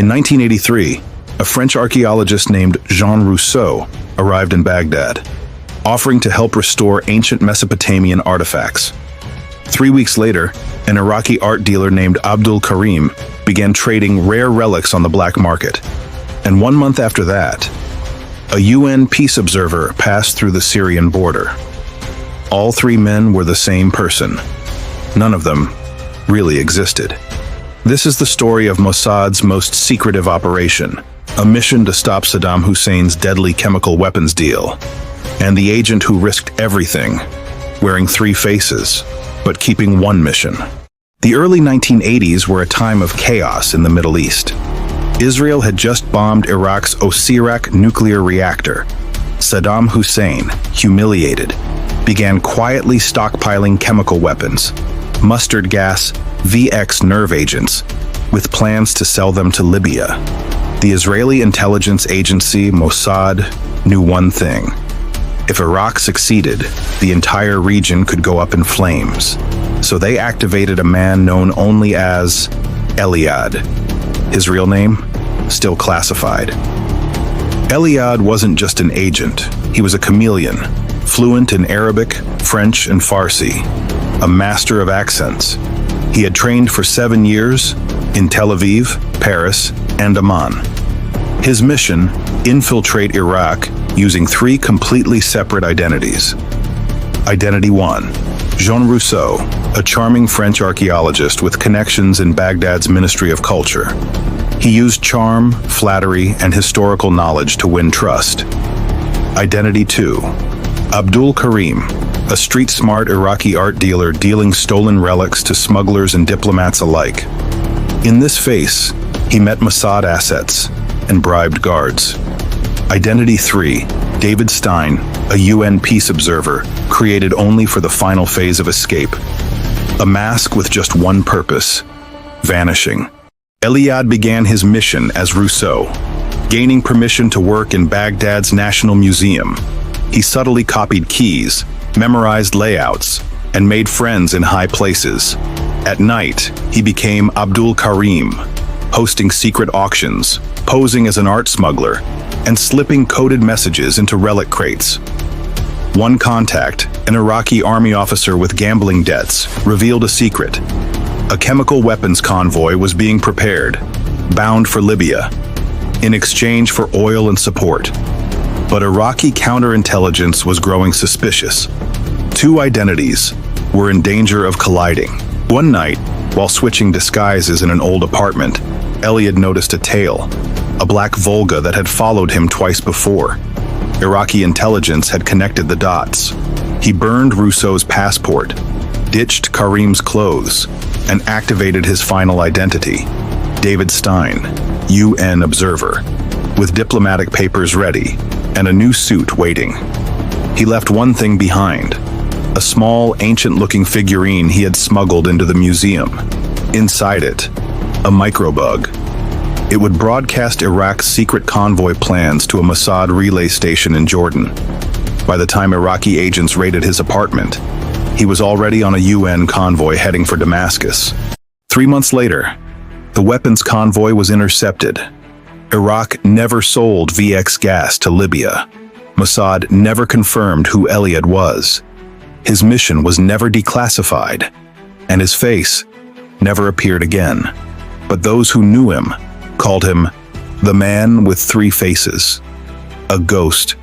In 1983, a French archaeologist named Jean Rousseau arrived in Baghdad, offering to help restore ancient Mesopotamian artifacts. 3 weeks later, an Iraqi art dealer named Abdul Karim began trading rare relics on the black market. And 1 month after that, a UN peace observer passed through the Syrian border. All 3 men were the same person. None of them really existed. This is the story of Mossad's most secretive operation, a mission to stop Saddam Hussein's deadly chemical weapons deal, and the agent who risked everything, wearing 3 faces, but keeping one mission. The early 1980s were a time of chaos in the Middle East. Israel had just bombed Iraq's Osirak nuclear reactor. Saddam Hussein, humiliated, began quietly stockpiling chemical weapons, mustard gas, VX nerve agents, with plans to sell them to Libya. The Israeli intelligence agency, Mossad, knew one thing. If Iraq succeeded, the entire region could go up in flames. So they activated a man known only as Eliad. His real name? Still classified. Eliad wasn't just an agent. He was a chameleon, fluent in Arabic, French, and Farsi, a master of accents. He had trained for 7 years in Tel Aviv, Paris, and Amman. His mission, infiltrate Iraq using 3 completely separate identities. Identity 1, Jean Rousseau, a charming French archaeologist with connections in Baghdad's Ministry of Culture. He used charm, flattery, and historical knowledge to win trust. Identity 2, Abdul Karim, a street-smart Iraqi art dealer dealing stolen relics to smugglers and diplomats alike. In this phase, he met Mossad assets and bribed guards. Identity 3, David Stein, a UN peace observer, created only for the final phase of escape. A mask with just one purpose: vanishing. Eliad began his mission as Rousseau, gaining permission to work in Baghdad's National Museum. He subtly copied keys, memorized layouts, and made friends in high places. At night, he became Abdul Karim, hosting secret auctions, posing as an art smuggler, and slipping coded messages into relic crates. One contact, an Iraqi army officer with gambling debts, revealed a secret. A chemical weapons convoy was being prepared, bound for Libya, in exchange for oil and support. But Iraqi counterintelligence was growing suspicious. 2 identities were in danger of colliding. One night, while switching disguises in an old apartment, Eliad noticed a tail, a black Volga that had followed him twice before. Iraqi intelligence had connected the dots. He burned Rousseau's passport, ditched Karim's clothes, and activated his final identity, David Stein, UN observer, with diplomatic papers ready and a new suit waiting. He left one thing behind: a small, ancient-looking figurine he had smuggled into the museum. Inside it, a microbug. It would broadcast Iraq's secret convoy plans to a Mossad relay station in Jordan. By the time Iraqi agents raided his apartment, he was already on a UN convoy heading for Damascus. 3 months later, the weapons convoy was intercepted. Iraq never sold VX gas to Libya. Mossad never confirmed who Eliad was. His mission was never declassified, and his face never appeared again. But those who knew him called him the man with 3 faces, a ghost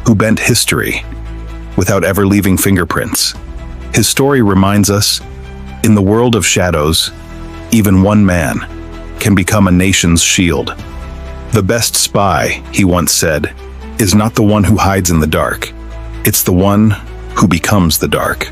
who bent history without ever leaving fingerprints. His story reminds us, in the world of shadows, even one man can become a nation's shield. The best spy, he once said, is not the one who hides in the dark. It's the one who becomes the dark.